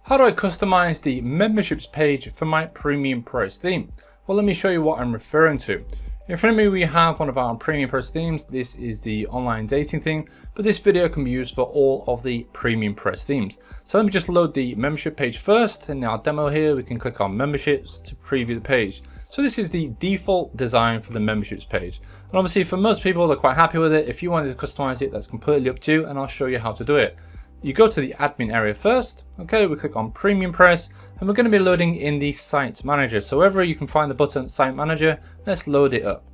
How do I customize the memberships page for my PremiumPress theme? Well, let me show you what I'm referring to. In front of me, we have one of our PremiumPress themes. This is the online dating theme, but this video can be used for all of the PremiumPress themes. So let me just load the membership page first. In our demo here, we can click on memberships to preview the page. So this is the default design for the memberships page. And obviously for most people, they're quite happy with it. If you wanted to customize it, that's completely up to you, and I'll show you how to do it. You go to the admin area first. Okay, we click on PremiumPress, and we're going to be loading in the site manager. So wherever you can find the button site manager, let's load it up.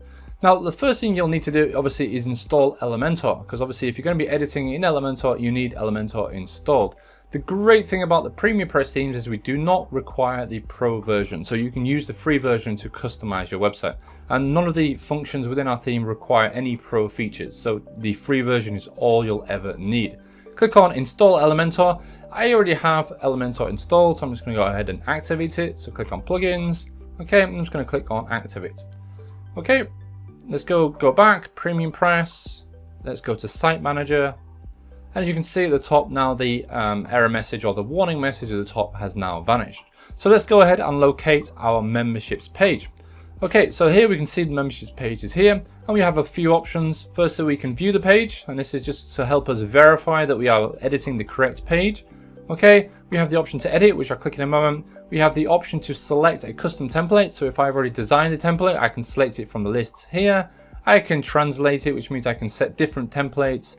Now, the first thing you'll need to do obviously is install Elementor, because obviously if you're going to be editing in Elementor, you need Elementor installed. The great thing about the PremiumPress themes is we do not require the pro version, so you can use the free version to customize your website. And none of the functions within our theme require any pro features, so the free version is all you'll ever need. Click on install Elementor. I already have Elementor installed, so I'm just going to go ahead and activate it. So click on plugins. Okay, I'm just going to click on activate. Okay, let's go back, PremiumPress. Let's go to site manager. And as you can see at the top now, the error message or the warning message at the top has now vanished. So let's go ahead and locate our memberships page. Okay, so here we can see the memberships page is here, and we have a few options. Firstly, we can view the page, and this is just to help us verify that we are editing the correct page. Okay, we have the option to edit, which I'll click in a moment. We have the option to select a custom template. So if I've already designed the template, I can select it from the lists here. I can translate it, which means I can set different templates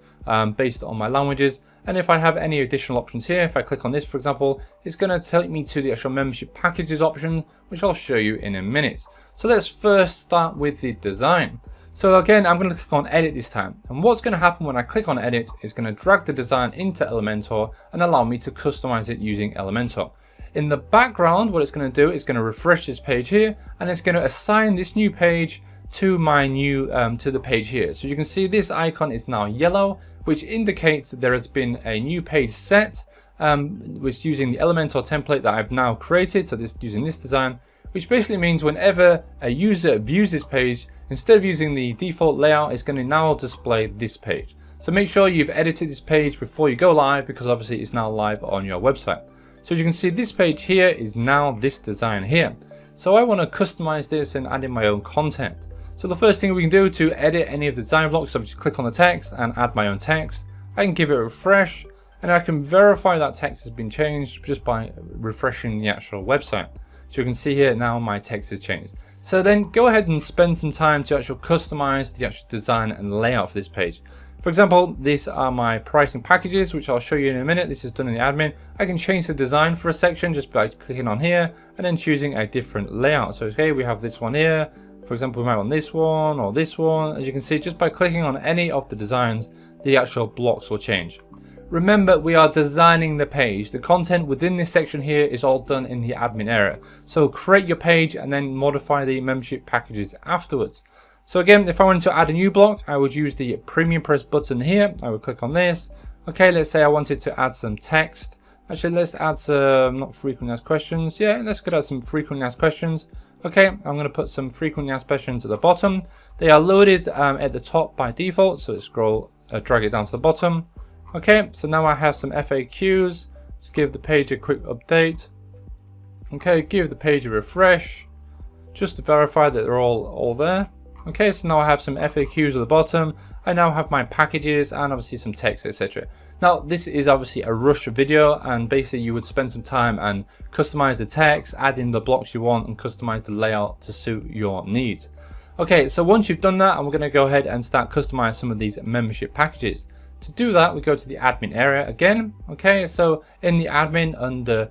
based on my languages. And if I have any additional options here, if I click on this, for example, it's going to take me to the actual membership packages option, which I'll show you in a minute. So let's first start with the design. So again, I'm going to click on edit this time. And what's going to happen when I click on edit is going to drag the design into Elementor and allow me to customize it using Elementor. In the background, what it's going to do is going to refresh this page here, and it's going to assign this new page to my new to the page here. So you can see this icon is now yellow, which indicates that there has been a new page set, which using the Elementor template that I've now created. So this using this design, which basically means whenever a user views this page, instead of using the default layout, it's going to now display this page. So make sure you've edited this page before you go live, because obviously it's now live on your website. So as you can see, this page here is now this design here. So I want to customize this and add in my own content. So the first thing we can do to edit any of the design blocks, so just click on the text and add my own text. I can give it a refresh, and I can verify that text has been changed just by refreshing the actual website. So you can see here now my text has changed. So then go ahead and spend some time to actually customize the actual design and layout for this page. For example, these are my pricing packages, which I'll show you in a minute. This is done in the admin. I can change the design for a section just by clicking on here and then choosing a different layout. So okay, we have this one here. For example, we might want this one or this one. As you can see, just by clicking on any of the designs, the actual blocks will change. Remember, we are designing the page. The content within this section here is all done in the admin area. So create your page and then modify the membership packages afterwards. So again, if I wanted to add a new block, I would use the PremiumPress button here. I would click on this. Okay, let's say I wanted to add some text. Actually, let's add some, not frequently asked questions. Yeah, let's go add some frequently asked questions. Okay, I'm going to put some frequently asked questions at the bottom. They are loaded at the top by default, so let's drag it down to the bottom. Okay, so now I have some FAQs. Let's give the page a quick update. Okay, give the page a refresh, just to verify that they're all there. Okay, so now I have some FAQs at the bottom. I now have my packages and obviously some text, etc. Now, this is obviously a rush video, and basically you would spend some time and customize the text, add in the blocks you want, and customize the layout to suit your needs. Okay, so once you've done that, I'm going to go ahead and start customizing some of these membership packages. To do that, we go to the admin area again. Okay, so in the admin under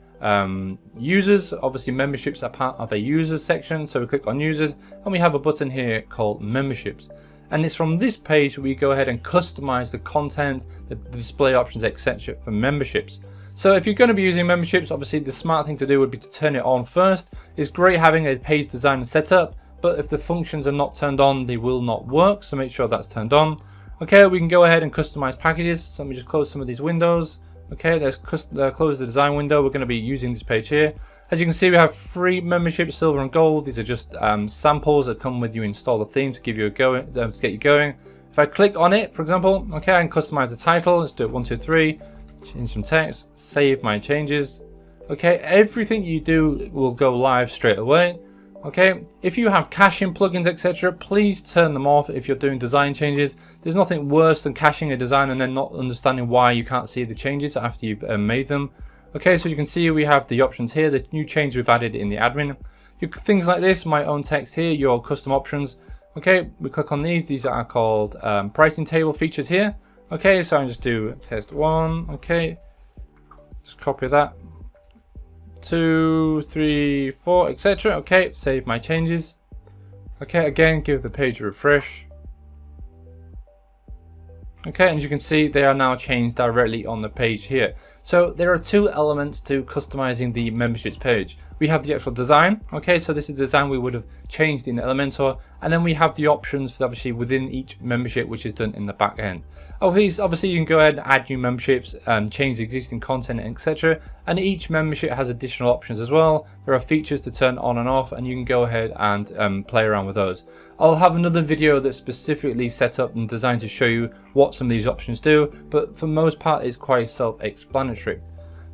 users, obviously memberships are part of a users section. So we click on users, and we have a button here called memberships. And it's from this page we go ahead and customize the content, the display options, etc. for memberships. So if you're going to be using memberships, obviously the smart thing to do would be to turn it on first. It's great having a page design set up, but if the functions are not turned on, they will not work. So make sure that's turned on. Okay, we can go ahead and customize packages. So let me just close some of these windows. Okay, let's close the design window. We're going to be using this page here. As you can see, we have free memberships, silver and gold. These are just samples that come with you install the theme to give you a go, to get you going. If I click on it, for example, okay, I can customize the title. Let's do it 1, 2, 3. Change some text. Save my changes. Okay, everything you do will go live straight away. Okay, if you have caching plugins, etc., please turn them off if you're doing design changes. There's nothing worse than caching a design and then not understanding why you can't see the changes after you've made them. Okay, so you can see we have the options here, the new changes we've added in the admin. Things like this, my own text here, your custom options. Okay, we click on these are called pricing table features here. Okay, so I just do test 1, okay, just copy that, 2, 3, 4, etc. Okay, save my changes. Okay, again, give the page a refresh. Okay, and as you can see, they are now changed directly on the page here. So there are two elements to customizing the memberships page. We have the actual design. Okay, so this is the design we would have changed in Elementor, and then we have the options for obviously within each membership, which is done in the back end. Obviously, you can go ahead and add new memberships, change existing content, etc. And each membership has additional options as well. There are features to turn on and off, and you can go ahead and play around with those. I'll have another video that's specifically set up and designed to show you what some of these options do, but for most part, it's quite self-explanatory.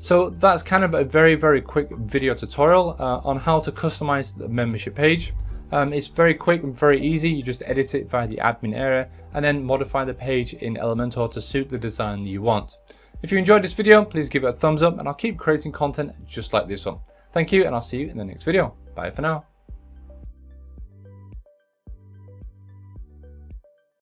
So that's kind of a very quick video tutorial on how to customize the membership page. It's very quick and very easy. You just edit it via the admin area and then modify the page in Elementor to suit the design you want. If you enjoyed this video, please give it a thumbs up and I'll keep creating content just like this one. Thank you, and I'll see you in the next video. Bye for now.